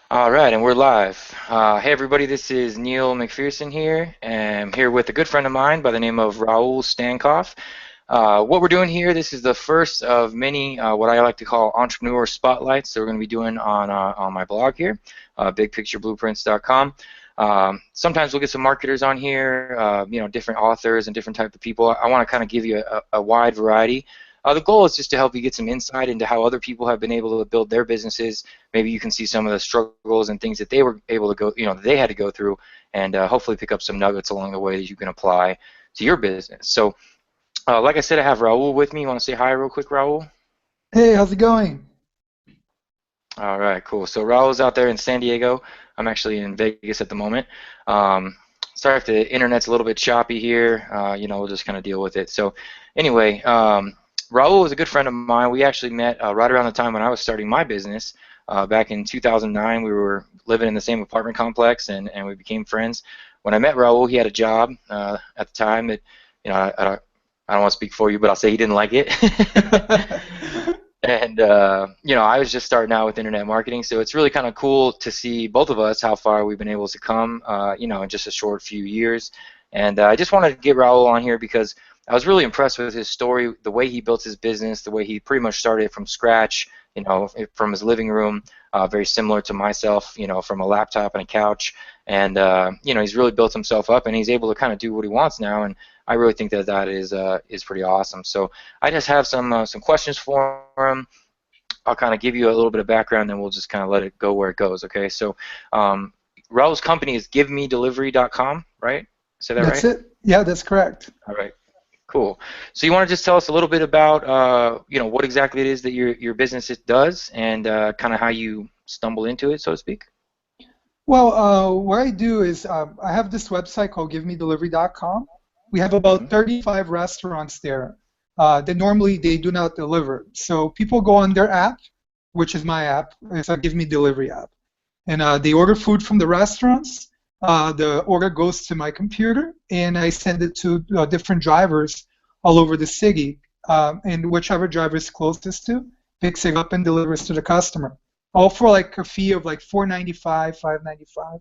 All right, and we're live. Hey, everybody, this is Neil Macpherson here, and I'm here with a good friend of mine by the name of Raul Stancov. What we're doing here, this is the first of many what I like to call entrepreneur spotlights that we're going to be doing on my blog here, bigpictureblueprints.com. Sometimes we'll get some marketers on here, different authors and different type of people. I want to kind of give you a wide variety. The goal is just to help you get some insight into how other people have been able to build their businesses. Maybe you can see some of the struggles and things that they were able to go, that they had to go through, and hopefully pick up some nuggets along the way that you can apply to your business. So, like I said, I have Raul with me. You want to say hi real quick, Raul? Hey, how's it going? All right, cool. So Raul's out there in San Diego. I'm actually in Vegas at the moment. Sorry if the internet's a little bit choppy here. We'll just kind of deal with it. So anyway, Raul was a good friend of mine. We actually met right around the time when I was starting my business. Back in 2009, we were living in the same apartment complex, and we became friends. When I met Raul, he had a job at the time that, I don't want to speak for you, but I'll say he didn't like it. And I was just starting out with internet marketing, so it's really kind of cool to see both of us how far we've been able to come, in just a short few years. And I just wanted to get Raul on here because I was really impressed with his story, the way he built his business, the way he pretty much started from scratch, from his living room, very similar to myself, from a laptop and a couch. And he's really built himself up, and he's able to kind of do what he wants now. And I really think that that is pretty awesome. So I just have some questions for him. I'll kind of give you a little bit of background, then we'll just kind of let it go where it goes. Okay. So Raul's company is GiveMeDelivery.com, right? Say that That's right? it. Yeah, that's correct. All right. Cool. So you want to just tell us a little bit about what exactly it is that your business does, and kind of how you stumble into it, so to speak. Well, what I do is I have this website called GiveMeDelivery.com. We have about 35 restaurants there that normally they do not deliver. So people go on their app, which is my app. It's a Give Me Delivery app, and they order food from the restaurants. The order goes to my computer, and I send it to different drivers all over the city, and whichever driver is closest to picks it up and delivers to the customer. All for like a fee of like $4.95, $5.95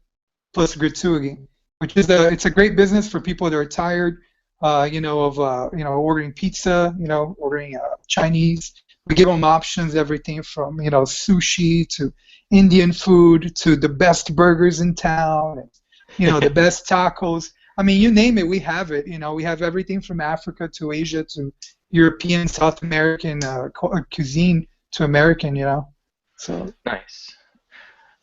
plus gratuity, which is it's a great business for people that are tired, ordering pizza, ordering Chinese. We give them options, everything from sushi to Indian food to the best burgers in town, and the best tacos. I mean, you name it, we have it. We have everything from Africa to Asia to European, South American cuisine to American. So Nice.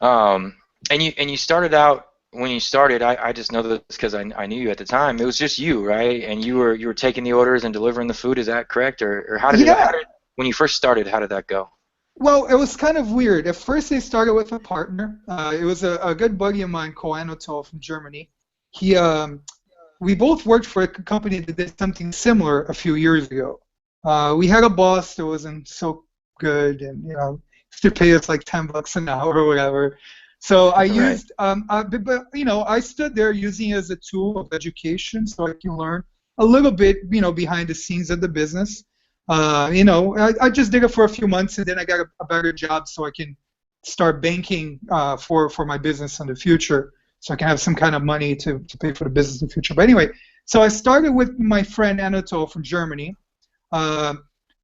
And you started out when you started. I just know this because I knew you at the time. It was just you, right? And you were taking the orders and delivering the food. Is that correct? Or how did yeah. when you first started? How did that go? Well, it was kind of weird. At first, they started with a partner. It was a good buddy of mine called Anatol from Germany. We both worked for a company that did something similar a few years ago. We had a boss that wasn't so good, and used to pay us like $10 an hour or whatever. So I Right. used, I stood there using it as a tool of education, so I can learn a little bit, behind the scenes of the business. I just did it for a few months, and then I got a better job, so I can start banking for my business in the future, so I can have some kind of money to pay for the business in the future. But anyway, so I started with my friend Anatol from Germany. Uh,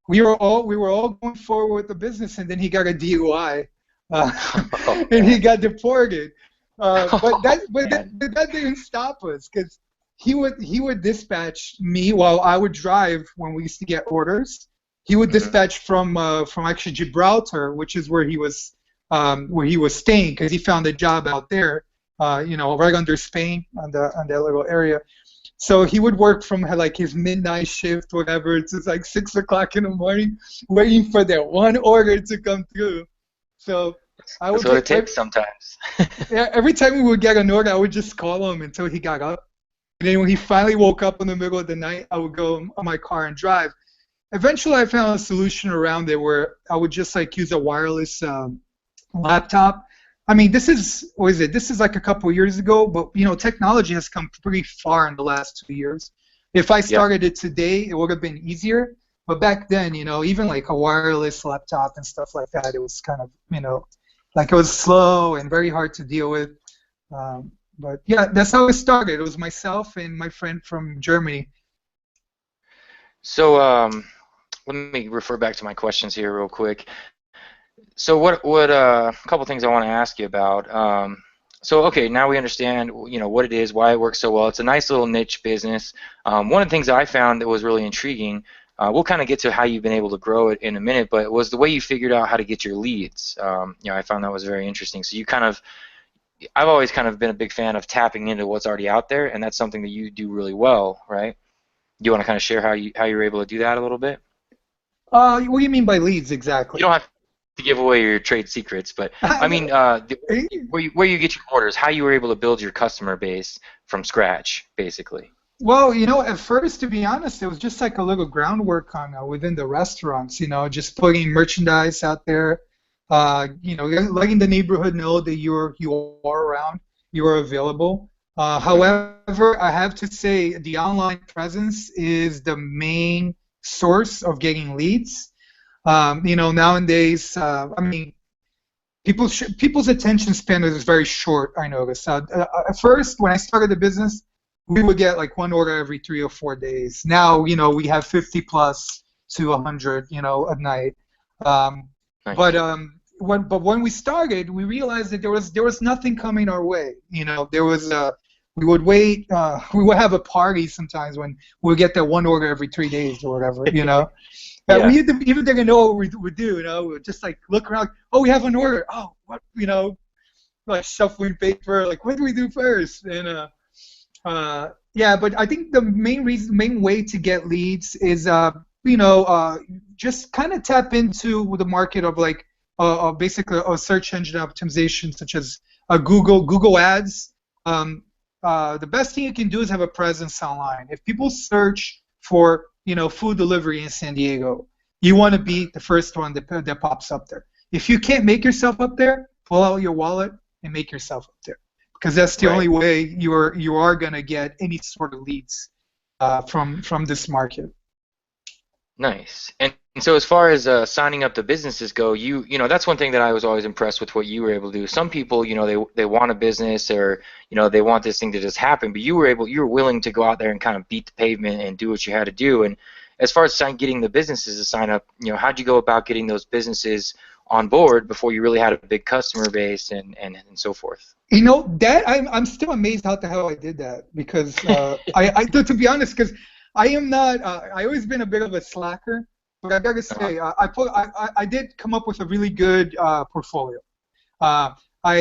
we were all going forward with the business, and then he got a DUI, Oh, and he man. got deported. But that Oh, but that, man. but that didn't stop us because he would dispatch me while I would drive when we used to get orders. He would Mhm. dispatch from actually Gibraltar, which is where he was staying because he found a job out there, right under Spain on that little area. So he would work from like his midnight shift, whatever. It's just like 6 o'clock in the morning, waiting for that one order to come through. So I That's would what get it takes sometimes. every time we would get an order, I would just call him until he got up. And then when he finally woke up in the middle of the night, I would go on my car and drive. Eventually, I found a solution around it where I would just like use a wireless laptop. I mean, this is what is it? This is like a couple of years ago, but technology has come pretty far in the last 2 years. If I Yep. started it today, it would have been easier. But back then, even like a wireless laptop and stuff like that, it was kind of, Like it was slow and very hard to deal with. But yeah, that's how it started. It was myself and my friend from Germany. So let me refer back to my questions here real quick. So what a couple things I want to ask you about. So okay, now we understand what it is, why it works so well. It's a nice little niche business. One of the things I found that was really intriguing. We'll kind of get to how you've been able to grow it in a minute, but it was the way you figured out how to get your leads. I found that was very interesting. So I've always kind of been a big fan of tapping into what's already out there, and that's something that you do really well, right? Do you want to kind of share how you're able to do that a little bit? What do you mean by leads You exactly? don't have to give away your trade secrets, but I mean, where you get your orders, how you were able to build your customer base from scratch, basically. Well, at first, to be honest, it was just like a little groundwork on within the restaurants. Just putting merchandise out there. Letting the neighborhood know that you are around, you are available. Hmm. However, I have to say the online presence is the main source of getting leads. Nowadays, I mean, people's attention span is very short. I noticed. At first, when I started the business, we would get like one order every 3 or 4 days. Now, we have 50 plus to 100, a night. Um, but Nice. when we started, we realized that there was nothing coming our way. There was we would wait. We would have a party sometimes when we would get that one order every 3 days or whatever. Yeah. We even didn't know what we would do. We would just like look around. Oh, we have an order. Oh, what? Like shuffling paper. Like what do we do first? And yeah, but I think the main way to get leads is just kind of tap into the market of like basically a search engine optimization such as Google Ads. The best thing you can do is have a presence online. If people search for food delivery in San Diego, you want to be the first one that pops up there. If you can't make yourself up there, pull out your wallet and make yourself up there because that's the only Right. way you are gonna get any sort of leads from this market. Nice. And so as far as signing up the businesses go, that's one thing that I was always impressed with what you were able to do. Some people, they want a business or, they want this thing to just happen, but you were willing to go out there and kind of beat the pavement and do what you had to do. And as far as getting the businesses to sign up, how'd you go about getting those businesses on board before you really had a big customer base and so forth? That I'm still amazed how the hell I did that because to be honest, because I am not. I always been a bit of a slacker, but I gotta Uh-huh. say, I did come up with a really good portfolio. Uh, I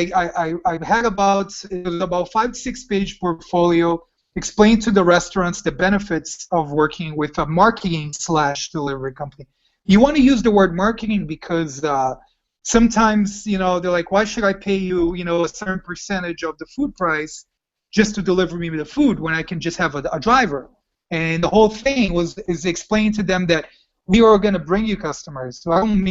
had it was about 5 6 page portfolio explained to the restaurants the benefits of working with a marketing slash delivery company. You want to use the word marketing because sometimes they're like, why should I pay you a certain percentage of the food price just to deliver me the food when I can just have a driver? And the whole thing is explain to them that we are going to bring you customers. So I don't,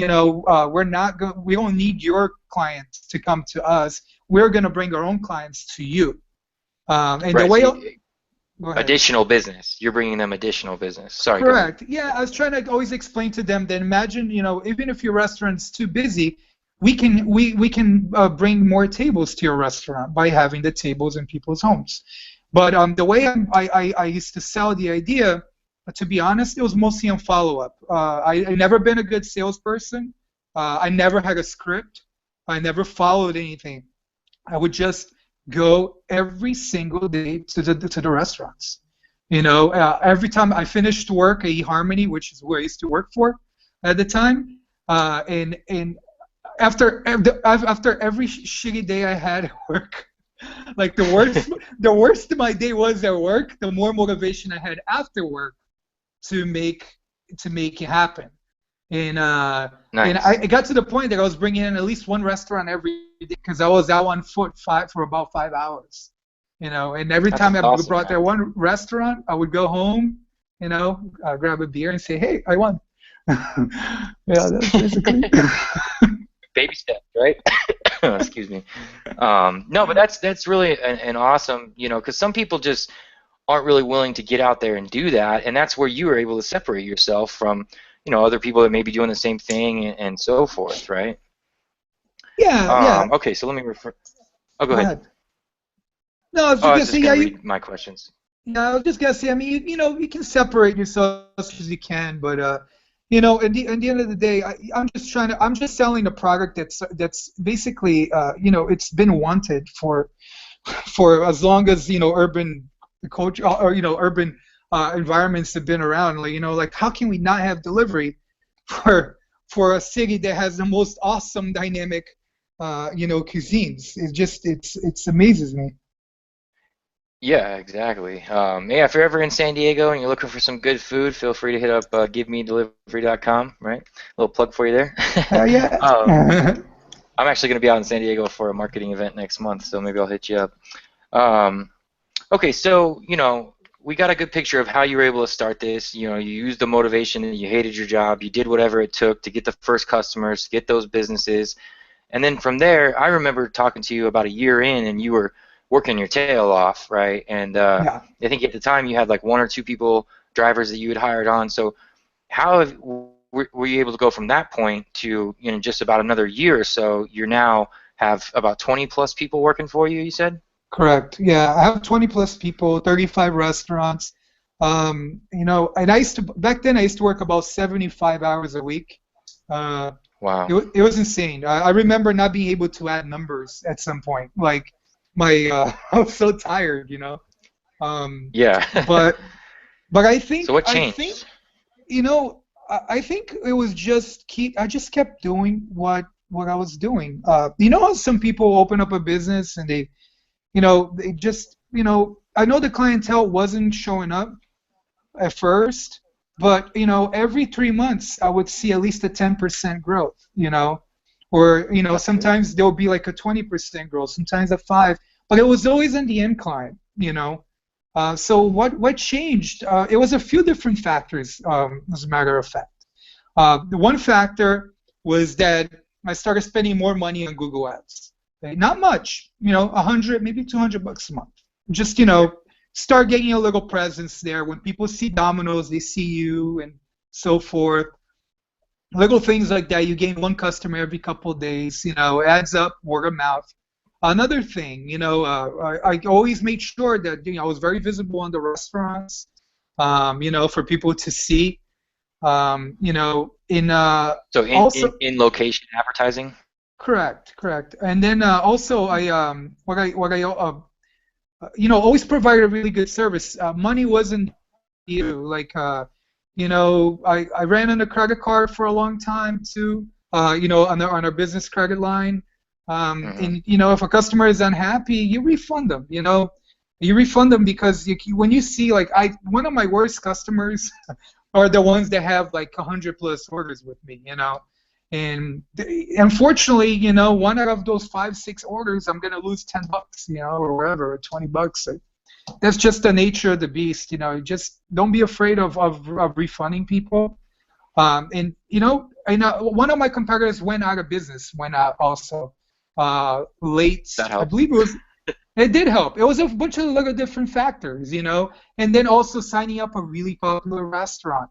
we don't need your clients to come to us. We're going to bring our own clients to you. And the Right. way, So go ahead. additional business. You're bringing them additional business. Sorry, go ahead. Correct. Yeah, I was trying to always explain to them that imagine, even if your restaurant's too busy, we can bring more tables to your restaurant by having the tables in people's homes. But the way I used to sell the idea, to be honest, it was mostly on follow-up. I never been a good salesperson. I never had a script. I never followed anything. I would just go every single day to the restaurants. Every time I finished work at eHarmony, which is where I used to work for at the time, and after every shitty day I had at work, like the worst my day was at work, the more motivation I had after work to make to make it happen. And Nice. it got to the point that I was bringing in at least one restaurant every day because I was out on foot for about 5 hours. And every That's time I awesome, brought man. that one restaurant, I would go home, grab a beer and say, "Hey, I won." Yeah, that's basically. Baby steps, right? Excuse me. No, but that's really an awesome, because some people just aren't really willing to get out there and do that, and that's where you were able to separate yourself from, other people that may be doing the same thing and so forth, right? Yeah, yeah. Okay, so let me refer. Oh, go Go ahead. ahead. No, I was Oh, just I gonna was say, just yeah, gonna read my questions. yeah, I was just gonna say, I mean, you can separate yourself as much as you can, but at the end of the day, I'm just selling a product that's basically, it's been wanted for as long as urban culture or urban environments have been around. Like like how can we not have delivery for a city that has the most awesome dynamic cuisines? It's amazes me. Yeah, exactly. Yeah, if you're ever in San Diego and you're looking for some good food, feel free to hit up givemedelivery.com, right? A little plug for you there. Yeah. I'm actually going to be out in San Diego for a marketing event next month, so maybe I'll hit you up. Um, okay, so, we got a good picture of how you were able to start this. You used the motivation and you hated your job. You did whatever it took to get the first customers, to get those businesses. And then from there, I remember talking to you about a year in, and you were working your tail off, right? And Yeah. I think at the time you had like one or two people, drivers that you had hired on. So how were you able to go from that point to just about another year or so? You now have about 20 plus people working for you. You said? Correct. Yeah, I have 20 plus people, 35 restaurants. And back then I used to work about 75 hours a week. Uh, Wow. it was insane. I remember not being able to add numbers at some point. Like my I was so tired. Um, Yeah. but I So think what changed? I think it was I just kept doing what I was doing. How some people open up a business and they just, I know the clientele wasn't showing up at first, but, every 3 months I would see at least a 10% growth. Or, That's good. sometimes there'll be like a 20% growth, sometimes a 5, but it was always in the end client. So what changed? It was a few different factors, as a matter of fact. The one factor was that I started spending more money on Google Ads. Okay, not much, 100, maybe $200 a month. Just, start getting a little presence there. When people see Domino's, they see you and so forth. Little things like that. You gain one customer every couple of days, it adds up, word of mouth. Another thing, I always made sure that, I was very visible on the restaurants, for people to see. In So in, also in, in location advertising? correct. And then also I always provided a really good service. Money wasn't the issue. Like I ran on a credit card for a long time too. On our business credit line. Hmm. And if a customer is unhappy, you refund them. You refund them because when you see like one of my worst customers are the ones that have like 100 plus orders with me. And unfortunately, one out of those 5, 6 orders, I'm gonna lose $10, or whatever, or $20. So that's just the nature of the beast. Just don't be afraid of refunding people. And one of my competitors went out of business. Went out also late. That I helps. believe it was. It did help. It was a bunch of little different factors. And then also signing up a really popular restaurant.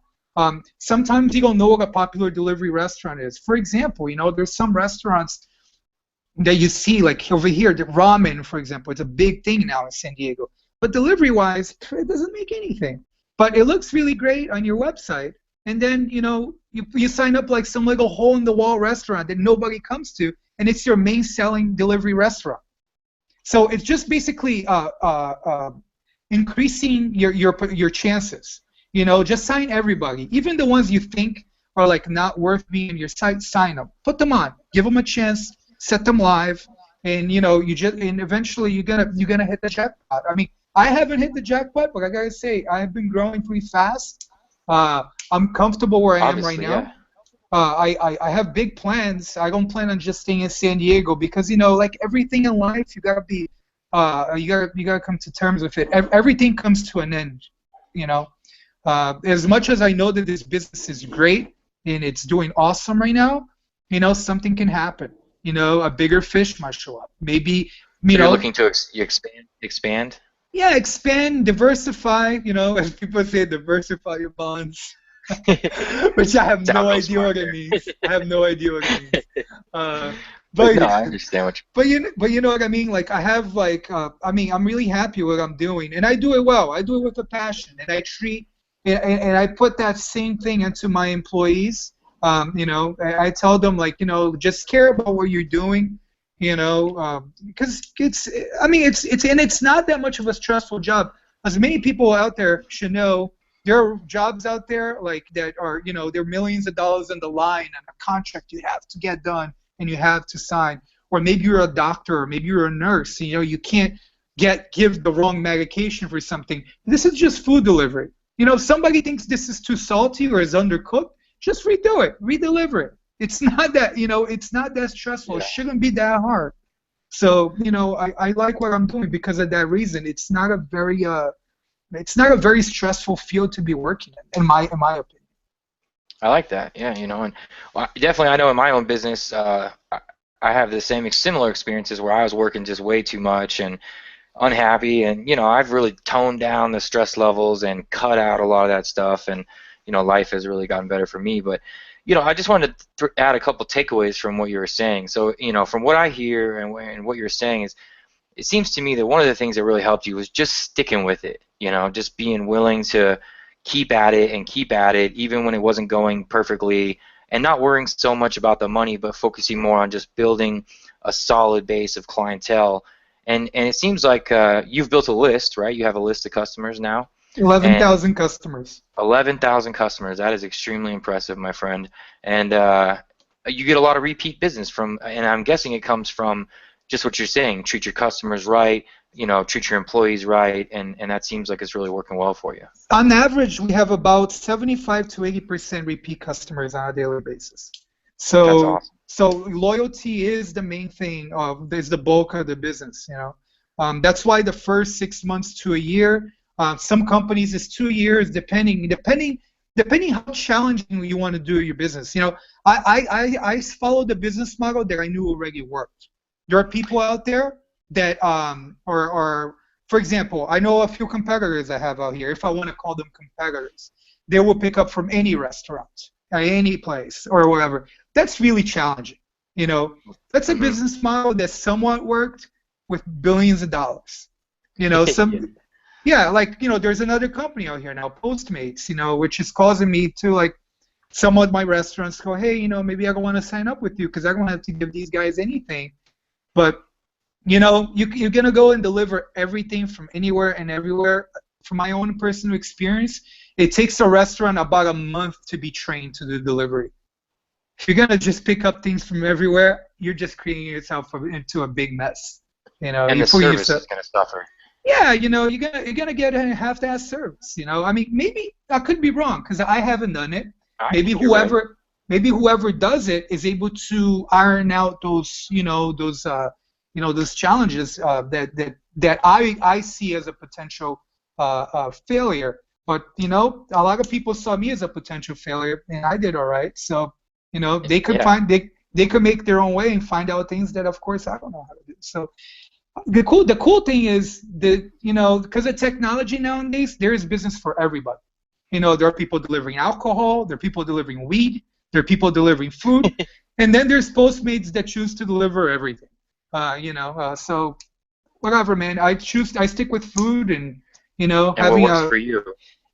Sometimes you don't know what a popular delivery restaurant is. For example, there's some restaurants that you see, like over here, the ramen, for example, it's a big thing now in San Diego. But delivery-wise, it doesn't make anything. But it looks really great on your website. And then, you sign up like some little hole-in-the-wall restaurant that nobody comes to, and it's your main selling delivery restaurant. So it's just basically increasing your chances. Just sign everybody, even the ones you think are like not worth being on your site. Sign them, put them on, give them a chance, set them live, and eventually you're gonna hit the jackpot. I mean, I haven't hit the jackpot, but I gotta say I've been growing pretty fast. I'm comfortable where I am right Obviously, now. yeah. I have big plans. I don't plan on just staying in San Diego because like everything in life, you gotta come to terms with it. Everything comes to an end. You know, as much as I know that this business is great and it's doing awesome right now, something can happen. A bigger fish might show up. Maybe So you're looking to expand? yeah, expand, diversify. As people say, diversify your bonds. Which I have no Sound real idea smart what it there. means. I have no idea what it means. Uh, But no, I understand what but you know what I mean? Like I have like I mean I'm really happy with what I'm doing, and I do it well. I do it with a passion, and I treat and I put that same thing into my employees. You know, I tell them like you know just care about what you're doing. You know, because it's I mean it's not that much of a stressful job. As many people out there should know, there are jobs out there like that are you know there are millions of dollars on the line and a contract you have to get done and you have to sign. Or maybe you're a doctor, or maybe you're a nurse. You know, you can't give the wrong medication for something. This is just food delivery. You know, if somebody thinks this is too salty or is undercooked, just redo it, redeliver it. It's not that you know, it's not that stressful. It yeah. shouldn't be that hard. So you know, I like what I'm doing because of that reason. It's not a very stressful field to be working in my opinion. I like that. Yeah, you know, and well, definitely I know in my own business, I have the same similar experiences where I was working just way too much and unhappy, and you know, I've really toned down the stress levels and cut out a lot of that stuff, and you know, life has really gotten better for me. But you know, I just wanted to add a couple takeaways from what you were saying. So you know, from what I hear and what you're saying is, it seems to me that one of the things that really helped you was just sticking with it. You know, just being willing to keep at it and keep at it, even when it wasn't going perfectly, and not worrying so much about the money, but focusing more on just building a solid base of clientele. And it seems like you've built a list, right? You have a list of customers now. And 11,000 customers. 11,000 customers. That is extremely impressive, my friend. And you get a lot of repeat business from, and I'm guessing it comes from just what you're saying, treat your customers right, you know, treat your employees right, and that seems like it's really working well for you. On average, we have about 75 to 80% repeat customers on a daily basis. That's So, awesome. so loyalty is the main thing is the bulk of the business. You know, that's why the first 6 months to a year, some companies is 2 years, depending how challenging you want to do your business. You know, I followed the business model that I knew already worked. There are people out there that or for example, I know a few competitors I have out here. If I want to call them competitors, they will pick up from any restaurant, any place, or whatever. That's really challenging. You know, that's a business model that somewhat worked with billions of dollars. You know, yeah, like you know, there's another company out here now, Postmates. You know, which is causing me to like some of my restaurants go, hey, you know, maybe I don't want to sign up with you because I don't have to give these guys anything. But you know, you're gonna go and deliver everything from anywhere and everywhere. From my own personal experience, it takes a restaurant about a month to be trained to do delivery. If you're gonna just pick up things from everywhere, you're just creating yourself into a big mess. You know, And you the put service yourself. is going to suffer. Yeah, you know, you're gonna get a half-ass service. You know, I mean, maybe I could be wrong because I haven't done it. I Maybe think you're right. whoever does it is able to iron out those, those challenges that I see as a potential failure. But you know, a lot of people saw me as a potential failure, and I did all right. So you know, they could Yeah. they could make their own way and find out things that, of course, I don't know how to do. So the cool thing is that you know, because of technology nowadays, there is business for everybody. You know, there are people delivering alcohol, there are people delivering weed, there are people delivering food, and then there's Postmates that choose to deliver everything. So whatever, man. I stick with food and you know And what having works a for you?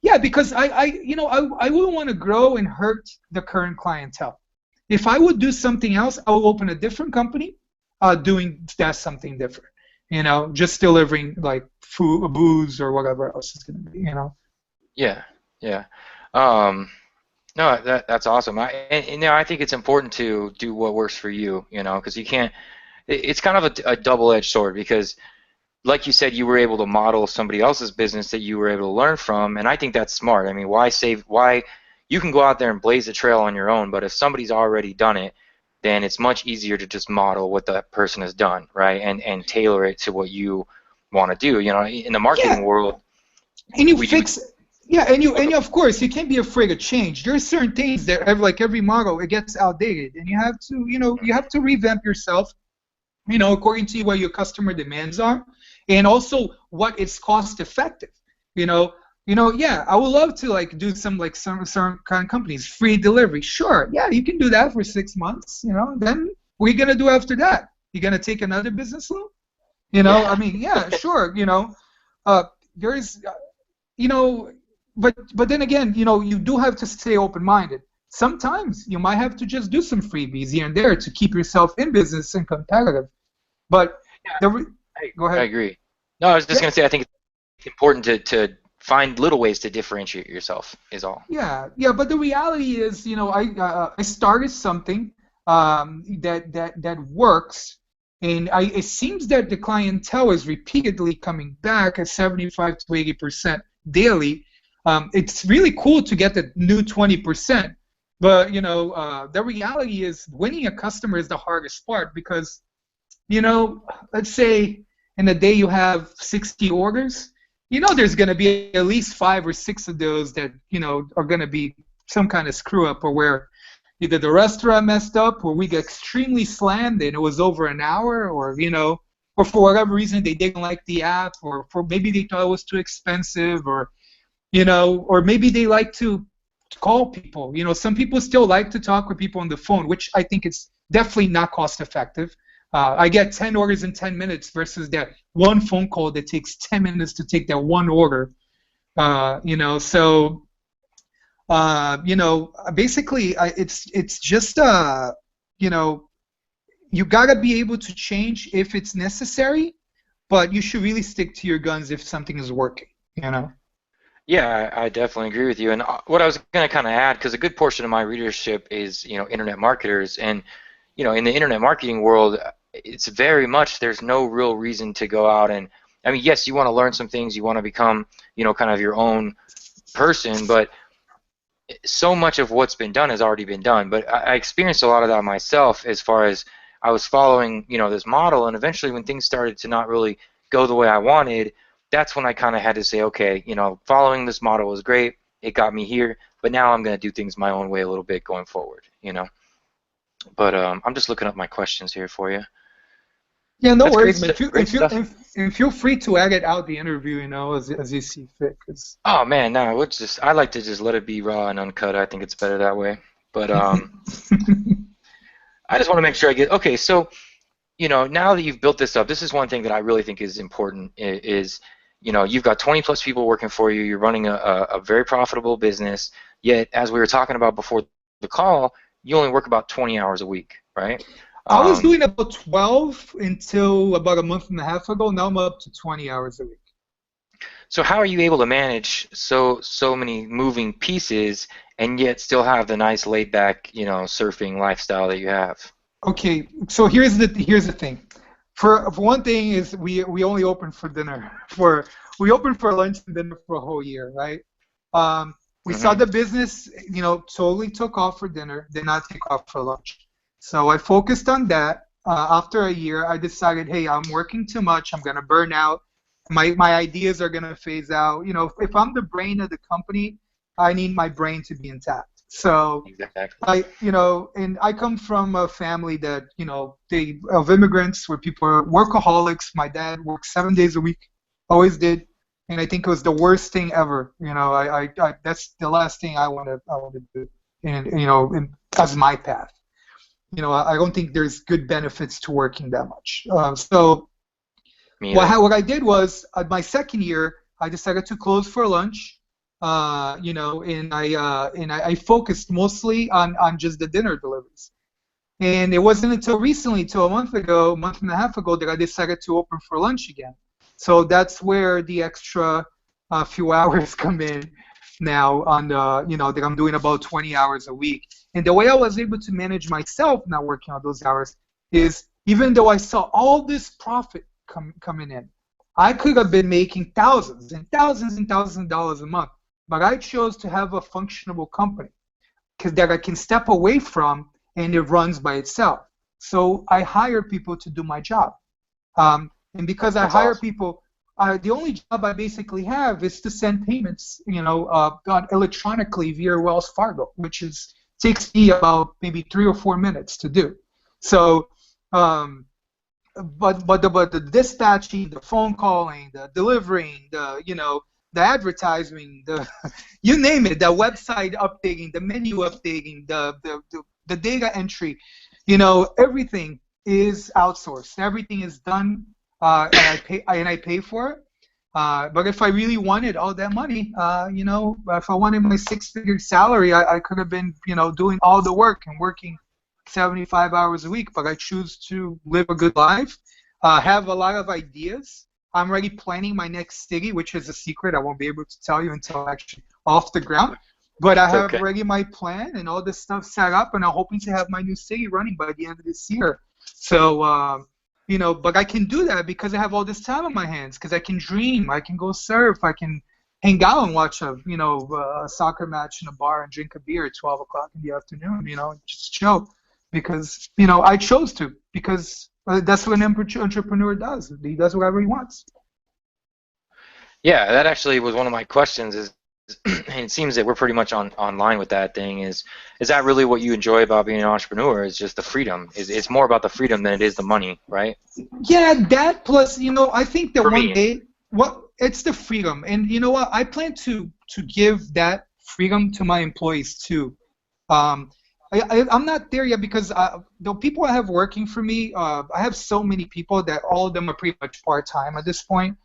yeah because I wouldn't want to grow and hurt the current clientele. If I would do something else, I will open a different company, doing that something different. You know, just delivering like food, booze, or whatever else is going to be. You know. Yeah. Yeah. Um, no, that's awesome. And you know, I think it's important to do what works for you. You know, because you can't. It's kind of a double-edged sword because, like you said, you were able to model somebody else's business that you were able to learn from, and I think that's smart. I mean, why you can go out there and blaze a trail on your own, but if somebody's already done it, then it's much easier to just model what that person has done, right? And tailor it to what you want to do. You know, in the marketing Yeah, world, and you we do. fix. Yeah, and you, of course, you can't be afraid of change. There are certain things that have, like every model, it gets outdated, and you have to revamp yourself, you know, according to what your customer demands are, and also what is cost effective. You know, yeah, I would love to like do some kind of companies free delivery. Sure, yeah, you can do that for 6 months. You know, then what are you gonna do after that? You gonna take another business loan? You know, I Yeah. mean, yeah, sure. Uh, there's, you know, but then again, you do have to stay open-minded. Sometimes you might have to just do some freebies here and there to keep yourself in business and competitive. But the re- go I ahead. agree. No, I was just Yeah, gonna say I think it's important to find little ways to differentiate yourself is all. yeah, yeah. But the reality is, I started something that works, and it seems that the clientele is repeatedly coming back at 75 to 80% daily. It's really cool to get the new 20%, but the reality is winning a customer is the hardest part because let's say in a day you have 60 orders, there's going to be at least 5 or 6 of those that, are going to be some kind of screw up or where either the restaurant messed up or we got extremely slammed and it was over an hour or for whatever reason they didn't like the app or for maybe they thought it was too expensive or maybe they like to call people. Some people still like to talk with people on the phone, which I think is definitely not cost effective. I get 10 orders in 10 minutes versus that one phone call that takes 10 minutes to take that one order. So basically, it's just you gotta be able to change if it's necessary, but you should really stick to your guns if something is working. Yeah, I definitely agree with you. And what I was going to kind of add, because a good portion of my readership is, internet marketers, and in the internet marketing world, it's very much there's no real reason to go out and, I mean, yes, you want to learn some things, you want to become, kind of your own person, but so much of what's been done has already been done. But I experienced a lot of that myself as far as I was following, this model, and eventually when things started to not really go the way I wanted, that's when I kind of had to say, okay, following this model was great, it got me here, but now I'm going to do things my own way a little bit going forward. But I'm just looking up my questions here for you. Yeah, no That's great worries, man. stuff. Great stuff. And feel free to edit out the interview, as you see fit. 'Cause Oh man, no, I like to just let it be raw and uncut. I think it's better that way. But I just want to make sure I get okay. So now that you've built this up, this is one thing that I really think is important. Is you've got 20 plus people working for you. You're running a very profitable business. Yet, as we were talking about before the call, you only work about 20 hours a week, right? I was Um, doing about 12 until about a month and a half ago. Now I'm up to 20 hours a week. so how are you able to manage so many moving pieces and yet still have the nice laid back, surfing lifestyle that you have? Okay, so here's the thing. For one thing is we only open for dinner. We open for lunch and dinner for a whole year, right? We saw Hmm. the business, totally took off for dinner, did not take off for lunch. So I focused on that. After a year, I decided, hey, I'm working too much. I'm gonna burn out. My ideas are gonna phase out. If I'm the brain of the company, I need my brain to be intact. So Exactly. and I come from a family that, of immigrants where people are workaholics. My dad worked 7 days a week, always did, and I think it was the worst thing ever. That's the last thing I want to do, and as my path. I don't think there's good benefits to working that much. So Me what either. I, what I did was my second year, I decided to close for lunch. And I focused mostly on just the dinner deliveries. And it wasn't until recently, till a month and a half ago, that I decided to open for lunch again. So that's where the extra few hours come in now on that I'm doing about 20 hours a week. And the way I was able to manage myself not working on those hours is even though I saw all this profit coming in, I could have been making thousands and thousands and thousands of dollars a month, but I chose to have a functional company because that I can step away from and it runs by itself. So I hire people to do my job. And because I That's hire awesome. people, the only job I basically have is to send payments, electronically via Wells Fargo, which takes me about maybe 3 or 4 minutes to do. So, um, but the dispatching, the phone calling, the delivering, the advertising, the you name it, the website updating, the menu updating, the data entry, everything is outsourced. Everything is done, and I pay for it. But if I really wanted all that money, if I wanted my six-figure salary, I could have been, doing all the work and working 75 hours a week. But I choose to live a good life, have a lot of ideas. I'm already planning my next city, which is a secret I won't be able to tell you until actually off the ground. But I have already my plan and all this stuff set up, and I'm hoping to have my new city running by the end of this year. So, but I can do that because I have all this time on my hands, because I can dream, I can go surf, I can hang out and watch a soccer match in a bar and drink a beer at 12 o'clock in the afternoon, just chill. Because, I chose to, because that's what an entrepreneur does. He does whatever he wants. Yeah, that actually was one of my questions. And it seems that we're pretty much online with that thing. Is that really what you enjoy about being an entrepreneur? Is just the freedom? It's more about the freedom than it is the money, right? Yeah, that plus, I think that For one me. day, it's the freedom, and you know what? I plan to give that freedom to my employees too. I'm not there yet because the people I have working for me, I have so many people that all of them are pretty much part-time at this point.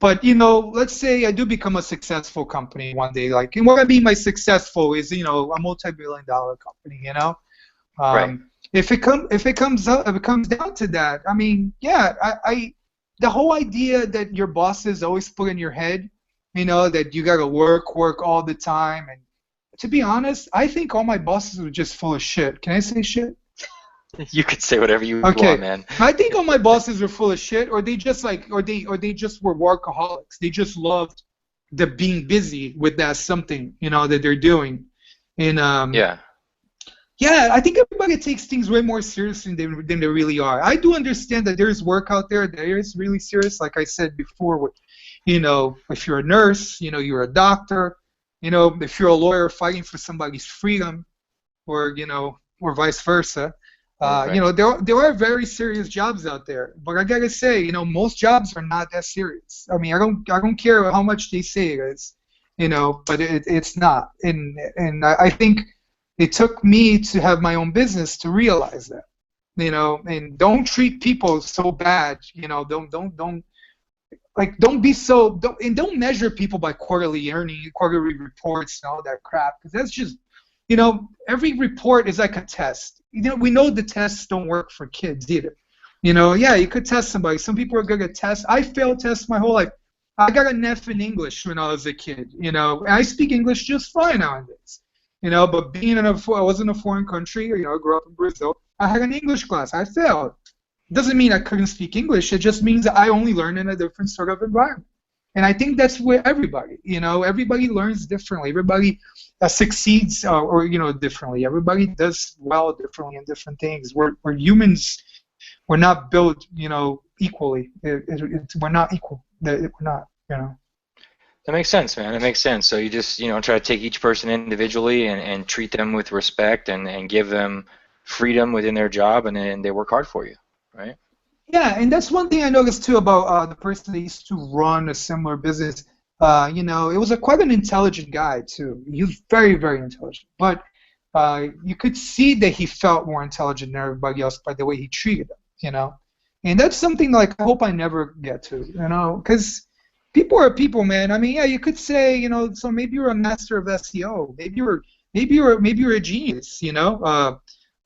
But let's say I do become a successful company one day. Like, and what I mean by successful is a multi-billion-dollar company. Right. If it comes down to that, I mean, yeah, the whole idea that your bosses always put in your head, that you gotta work all the time, and to be honest, I think all my bosses were just full of shit. Can I say shit? You could say whatever you Okay. want, man. I think all my bosses were full of shit, or they just or they just were workaholics. They just loved the being busy with that something, that they're doing. And yeah, I think everybody takes things way more seriously than they really are. I do understand that there's work out there that is really serious, like I said before. If you're a nurse, you're a doctor, if you're a lawyer fighting for somebody's freedom, or vice versa. There are very serious jobs out there, but I gotta say, most jobs are not that serious. I mean, I don't care how much they say it is, but it's not. And I think it took me to have my own business to realize that, and don't treat people so bad, don't be so, don't measure people by quarterly reports and all that crap, because that's just, every report is like a test. We know the tests don't work for kids either. Yeah, you could test somebody. Some people are good at tests. I failed tests my whole life. I got an F in English when I was a kid, and I speak English just fine nowadays. But I was in a foreign country, I grew up in Brazil. I had an English class. I failed. Doesn't mean I couldn't speak English. It just means that I only learned in a different sort of environment. And I think that's where everybody, everybody learns differently. Everybody succeeds or differently. Everybody does well differently in different things. We're humans. We're not built, equally. We're not equal. We're not, That makes sense, man. It makes sense. So you just, try to take each person individually and treat them with respect and give them freedom within their job, and then they work hard for you, right? Yeah, and that's one thing I noticed too about the person that used to run a similar business. It was quite an intelligent guy too. He was very, very intelligent, but you could see that he felt more intelligent than everybody else by the way he treated them. And that's something like I hope I never get to, because people are people, man. I mean, yeah, you could say, so maybe you're a master of SEO, maybe you're a genius,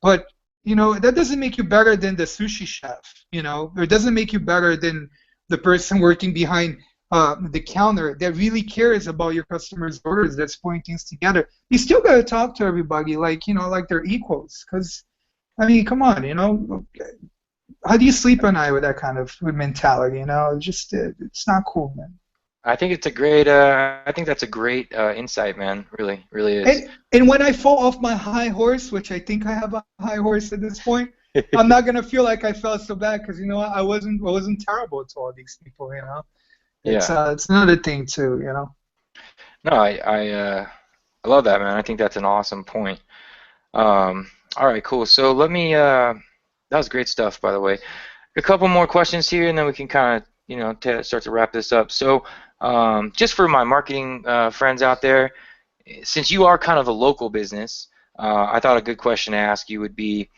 but that doesn't make you better than the sushi chef, or it doesn't make you better than the person working behind the counter that really cares about your customers' orders, that's putting things together. You still got to talk to everybody like they're equals, because, I mean, come on, how do you sleep at night with that kind of mentality, it's not cool, man. I think it's a great. I think that's a great insight, man. Really, really is. And when I fall off my high horse, which I think I have a high horse at this point, I'm not gonna feel like I felt so bad because I wasn't terrible to all these people, It's it's another thing too, No, I love that, man. I think that's an awesome point. All right, cool. So let me. That was great stuff, by the way. A couple more questions here, and then we can kind of start to wrap this up. So. Just for my marketing friends out there, since you are kind of a local business, I thought a good question to ask you would be,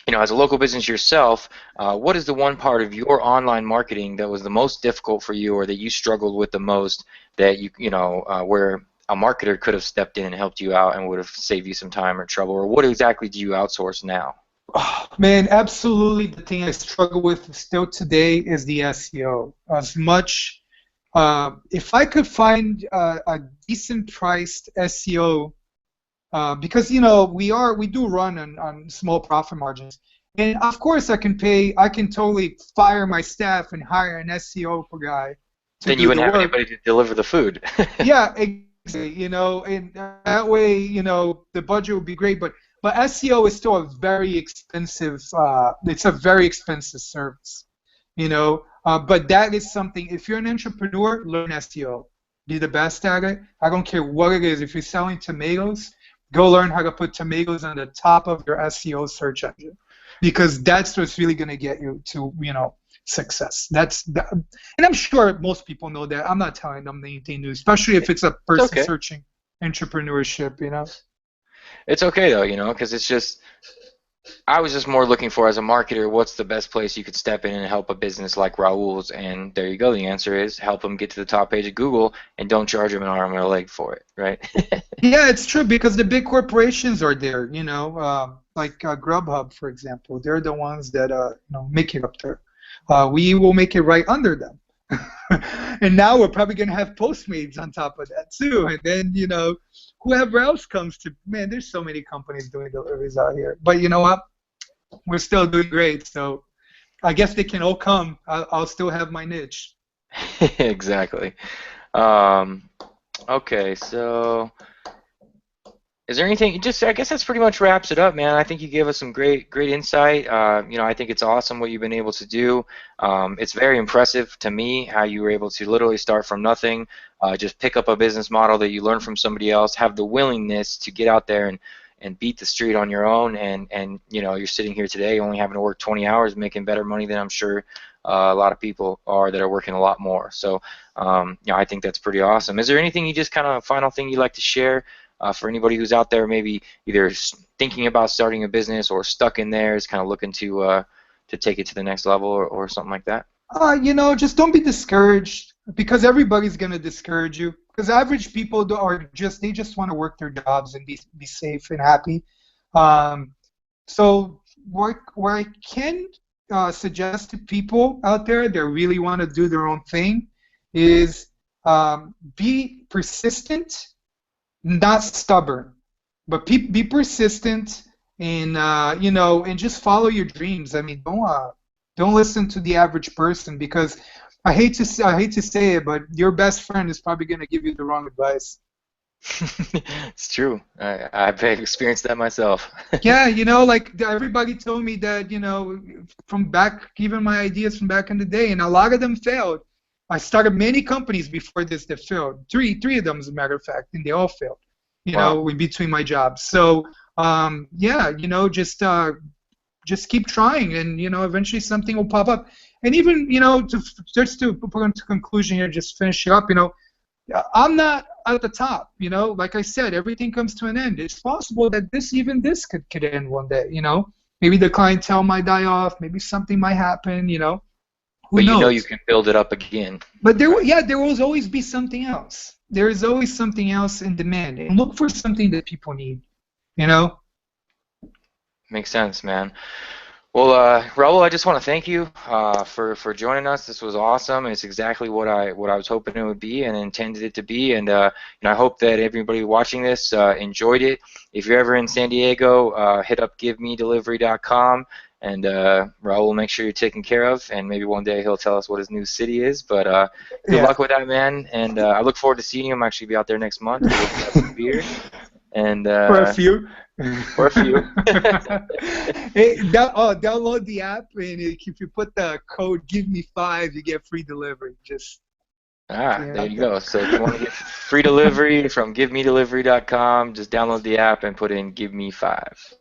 as a local business yourself, what is the one part of your online marketing that was the most difficult for you, or that you struggled with the most, that where a marketer could have stepped in and helped you out and would have saved you some time or trouble, or what exactly do you outsource now? Oh, man, absolutely. The thing I struggle with still today is the SEO. As much, if I could find a decent priced SEO, because we do run on small profit margins, and of course I can totally fire my staff and hire an SEO guy to Then you do the wouldn't have work. anybody to deliver the food. Yeah, exactly. And that way, the budget would be great. But SEO is still a very expensive. It's a very expensive service. But that is something. If you're an entrepreneur, learn SEO. Be the best at it. I don't care what it is. If you're selling tomatoes, go learn how to put tomatoes on the top of your SEO search engine, because that's what's really going to get you to success. And I'm sure most people know that. I'm not telling them anything new, especially if it's a It's person okay. searching entrepreneurship. It's okay though, because it's just, I was just more looking for, as a marketer, what's the best place you could step in and help a business like Raul's, and there you go. The answer is help them get to the top page of Google, and don't charge them an arm or a leg for it, right? Yeah, it's true, because the big corporations are there. Like Grubhub, for example. They're the ones that make it up there. We will make it right under them. And now we're probably going to have Postmates on top of that too. And then, whoever else comes to, man, there's so many companies doing deliveries out here. But you know what? We're still doing great. So I guess they can all come. I'll still have my niche. Exactly. Um, okay, so is there anything? Just, I guess that's pretty much wraps it up, man. I think you gave us some great insight. I think it's awesome what you've been able to do. It's very impressive to me how you were able to literally start from nothing, just pick up a business model that you learned from somebody else, have the willingness to get out there and beat the street on your own, and you're sitting here today only having to work 20 hours, making better money than I'm sure a lot of people are that are working a lot more. So, I think that's pretty awesome. Is there anything, you just kind of final thing you'd like to share? For anybody who's out there, maybe either thinking about starting a business or stuck in there, is kind of looking to take it to the next level, or something like that. Just don't be discouraged, because everybody's gonna discourage you. Because average people they just want to work their jobs and be safe and happy. Um, so what I can suggest to people out there that really want to do their own thing is be persistent, not stubborn, but be persistent, and and just follow your dreams. I mean, don't listen to the average person, because I hate to say it, but your best friend is probably going to give you the wrong advice. It's true. I've experienced that myself. Yeah, like everybody told me that, from back, even my ideas from back in the day, and a lot of them failed. I started many companies before this that failed. Three of them, as a matter of fact, and they all failed. Wow. In between my jobs. So, yeah, just keep trying, and eventually something will pop up. And even, just to put into conclusion here, just finish it up. I'm not at the top. Like I said, everything comes to an end. It's possible that this could end one day. Maybe the clientele might die off. Maybe something might happen. Who But you knows? can build it up again. But there will always be something else. There is always something else in demand, and look for something that people need. You know. Makes sense, man. Well, Raul, I just want to thank you for joining us. This was awesome. It's exactly what I was hoping it would be and intended it to be. And I hope that everybody watching this enjoyed it. If you're ever in San Diego, hit up givemedelivery.com, and Raul will make sure you're taken care of. And maybe one day he'll tell us what his new city is. But good Yeah. luck with that, man. And I look forward to seeing you. I'm actually be out there next month. We'll have some beer. And For a few. for a few. Hey, download the app, and if you put the code "Give Me 5," you get free delivery. Just There you go. So if you want to get free delivery from givemedelivery.com, just download the app and put in "Give Me 5."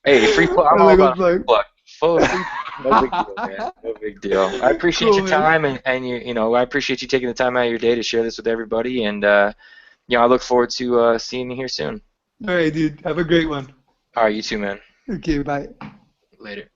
Hey, free plug. I'm all about a free plug. Full free. No big deal, man. No big deal. I appreciate Cool, your man. time, and I appreciate you taking the time out of your day to share this with everybody. And I look forward to seeing you here soon. All right, dude. Have a great one. All right, you too, man. Okay, bye. Later.